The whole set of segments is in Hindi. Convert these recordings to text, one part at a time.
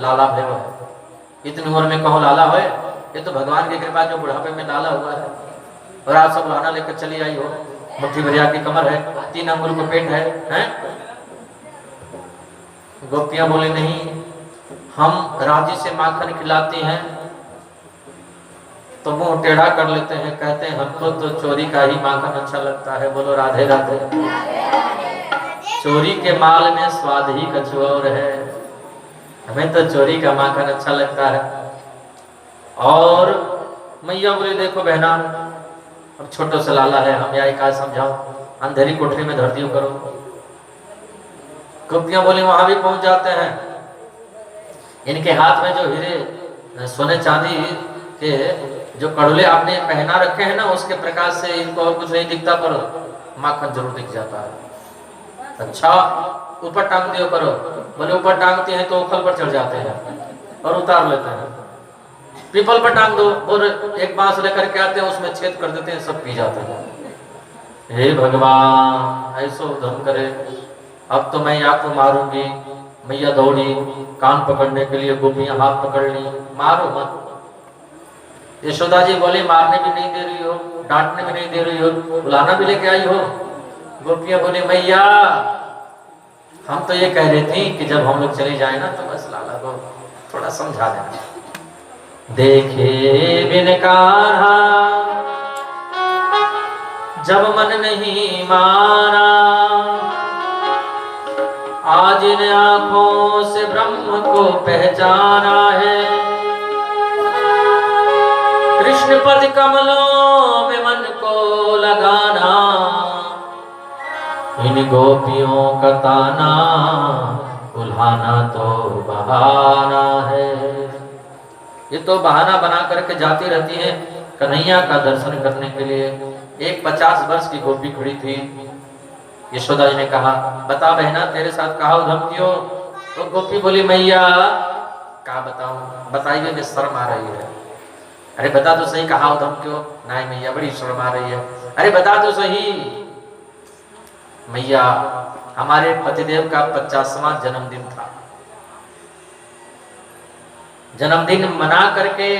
लाला भयो है। इतनी उम्र में कहो लाला है, ये तो भगवान की कृपा जो बुढ़ापे में लाला हुआ है। और आप सब लाना लेकर चली आई हो, मुट्ठी भरिया की कमर है, 3 अंगुल को पेट है, हैं? गोपियां बोले नहीं, हम राजी से माखन खिलाती हैं तो मुंह टेढ़ा कर लेते हैं, कहते हैं हमको तो चोरी का ही माखन अच्छा लगता है। बोलो राधे राधे। चोरी के माल में स्वाद ही कुछ और है, हमें तो चोरी का माखन अच्छा लगता है। और मैया बोले देखो बहना, अब छोटो से लाला है, हम यही का समझाओ, अंधेरी कोठरी में धर दियो करो। गोपियां बोली वहां भी पहुंच जाते हैं, इनके हाथ में जो हीरे सोने चांदी के जो कड़ुले आपने पहना रखे हैं ना, उसके प्रकाश से इनको और कुछ नहीं दिखता, पर माखन जरूर दिख जाता है। अच्छा ऊपर टांग दियो करो। बोले ऊपर टांगते हैं तो उखल पर चढ़ जाते हैं और उतार लेते हैं। पीपल पर टांग दो, बोले एक बांस लेकर के आते हैं, उसमें छेद कर देते हैं, सब पी जाते हैं। हे भगवान ऐसो उधम करे, अब तो मैं आपको मारूंगी। मैया दौड़ी कान पकड़ने के लिए, गोपियां हाथ पकड़ ली, मारो मत। यशोदा जी बोली मारने भी नहीं दे रही हो, डांटने भी नहीं दे रही हो, बुलाना भी लेके आई हो। गोपियां बोली मैया हम तो ये कह रही थी कि जब हम लोग चले जाए ना तो बस लाला को थोड़ा समझा देना। देखे बिन कान्हा जब मन नहीं माना, आज इन आंखों से ब्रह्म को पहचाना है। कृष्ण पद कमलों में मन को लगाना, इन गोपियों का ताना उल्हाना तो बहाना है। ये तो बहाना बना करके जाती रहती है कन्हैया का दर्शन करने के लिए। एक 50 वर्ष की गोपी खड़ी थी। यशोदा जी ने कहा बता बहना तेरे साथ कहा उधम क्यों? तो गोपी बोली मैया क्या बताऊं, बताइए मुझे शर्म आ रही है। अरे बता तो सही कहा उधम क्यों? नहीं मैया बड़ी शर्म आ रही है। अरे बता तो सही। मैया हमारे पतिदेव का 50वां जन्मदिन था, जन्मदिन मना करके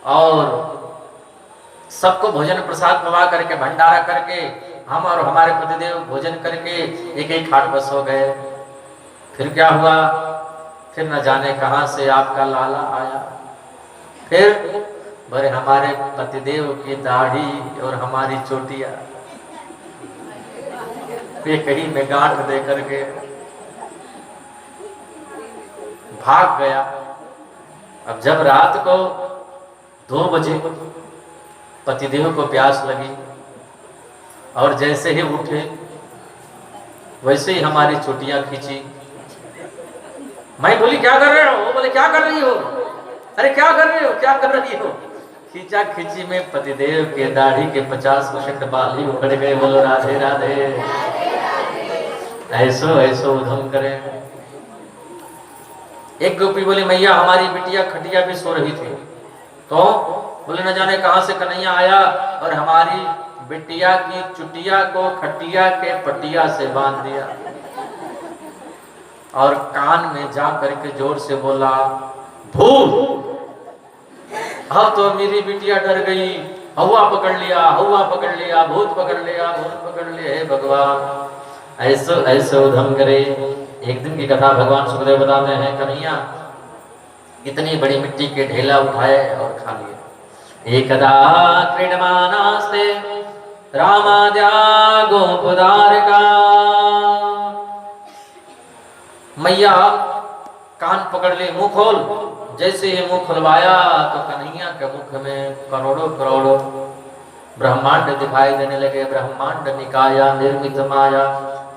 और सबको भोजन प्रसाद पवा करके भंडारा करके हम और हमारे पतिदेव भोजन करके एक एक खाट बस हो गए। फिर क्या हुआ, फिर न जाने कहां से आपका लाला आया। फिर बोले हमारे पतिदेव की दाढ़ी और हमारी चोटियां कहीं में गांठ दे करके भाग गया। अब जब रात को 2 बजे पतिदेव को प्यास लगी और जैसे ही उठे वैसे ही हमारी चोटियां खींची। मैं बोली क्या कर रहे हो? बोले क्या कर रही हो? अरे क्या कर रहे हो, क्या कर रही हो? खींचा खींची में पतिदेव के दाढ़ी के 50% बाल ही उखड़ गए। बोलो राधे राधे। ऐसो ऐसो उधम करे। एक गोपी बोली मैया हमारी बिटिया खटिया भी सो रही थी, तो बोले न जाने कहां से कन्हैया आया और हमारी बिटिया की चुटिया को खटिया के पटिया से बांध दिया और कान में जा करके जोर से बोला भूत। अब तो मेरी बिटिया डर गई, हवा पकड़ लिया, हवा पकड़ लिया, भूत पकड़ लिया, भूत पकड़ लिया। हे भगवान ऐसो ऐसो उधम करे। एक दिन की कथा भगवान सुखदेव बताते हैं, कन्हैया इतनी बड़ी मिट्टी के ढेला उठाए और खा लिए। एकदा क्रीडमानास्ते रामाद्या गोपदारका। मैया कान पकड़ ले, मुंह खोल। जैसे ही मुंह खुलवाया तो कन्हैया के मुख में करोड़ों करोड़ों ब्रह्मांड दिखाई देने लगे। ब्रह्मांड निकाया निर्मित माया,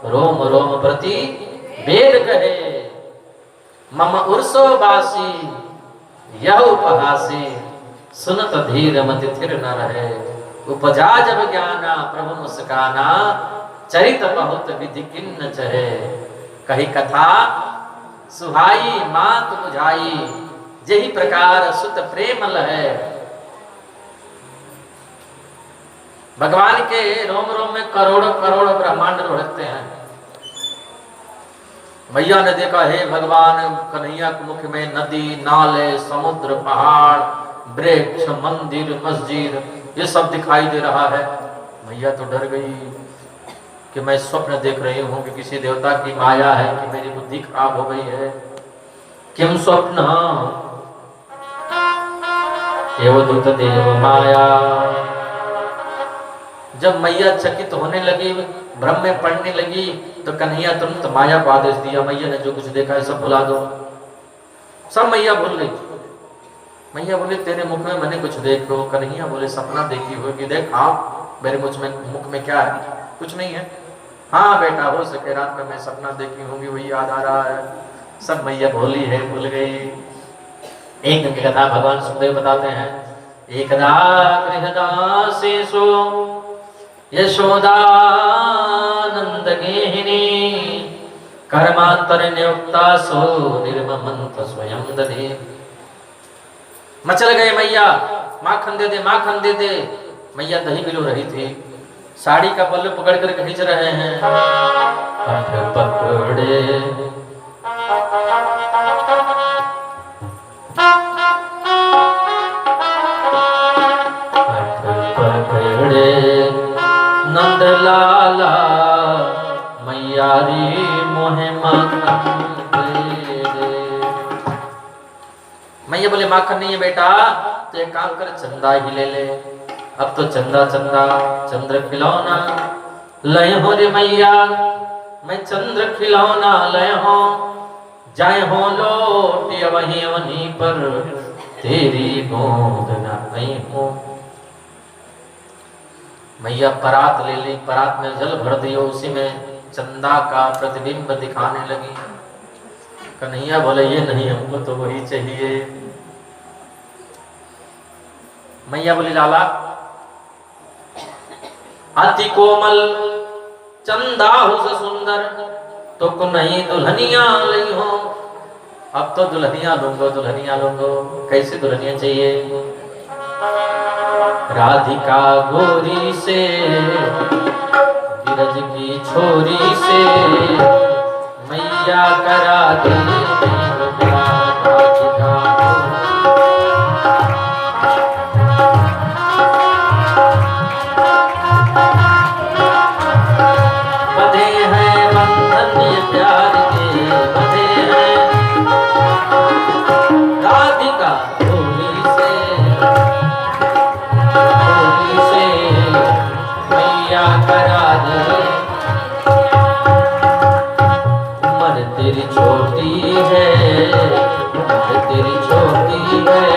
रोम रोम प्रति वेद कहे। मम उर्सो बासी यह उपहासी, सुनत धीर मति थिर न रहे। उपजा जब ज्ञाना प्रभु मुस्काना, चरित बहुत विधि किन्न चहे। कही कथा सुहाई मात बुझाई, यही प्रकार सुत प्रेम लहे। भगवान के रोम रोम में करोड़ों करोड़ों ब्रह्मांड रहते हैं। मैया ने देखा, हे भगवान, कन्हैया के मुख में नदी, नाले, समुद्र, पहाड़, वृक्ष, मंदिर, मस्जिद, ये सब दिखाई दे रहा है। मैया तो डर गई कि मैं स्वप्न देख रही हूँ कि किसी देवता की माया है कि मेरी बुद्धि खराब हो गई है। किम स्वप्न एवदूत देव माया। जब मैया चकित होने लगी, भ्रम में पड़ने लगी, तो कन्हैया तुरंत माया को आदेश दिया, मैया ने जो कुछ देखा है सब भुला दो। सब मैया भूल गई। मैया बोले, तेरे मुख में मैंने कुछ देखो। कन्हैया बोले, सपना देखी होगी। देख, हाँ, मेरे मुख में क्या है? कुछ नहीं है। हाँ बेटा, हो सके रात में मैं सपना देखी होंगी, वही याद आ रहा है। सब मैया भोली है, भूल गई। एक दिन की कथा भगवान सुखदेव बताते हैं। एकदा गृहदासेषु यशोदानंद गेहिनी कर्मांतर नियुक्ता सो निर्ममंत स्वयं दधे। मचल गए मैया, माखन दे दे, माखन दे दे। मैया दही बिलो रही थी, साड़ी का पल्लू पकड़ कर खींच रहे हैं। पकड़े नंद लाला मैया री मोहे माखन दे दे। मैया बोले, माखन नहीं है बेटा, तो एक काम कर, चंदा ही ले ले। अब तो चंदा चंदा, चंद्र खिलौना लय हो रे मैया, मैं चंद्र खिलौना लय हो। जाए हो लौट वहीं वहीं पर, तेरी गोद न कहीं हो। मैया परात ले ली, परात में जल भर दियो, उसी में चंदा का प्रतिबिंब दिखाने लगी। कन्हैया बोले, ये नहीं, हमको तो वही चाहिए। मैया बोली, लाला, अति कोमल चंदा हो सुंदर, तो को नहीं दुल्हनिया लई हो। अब तो दुल्हनिया लूंगो, दुल्हनिया लूंगो। कैसी दुल्हनिया चाहिए? राधिका गोरी से, गिरज की छोरी से, मैया करा दे बधे हैं बंधन ये प्यार के, बधे हैं राधिका गोरी से, मैया करा दे। उम्र तेरी छोटी है, उम्र तेरी छोटी है,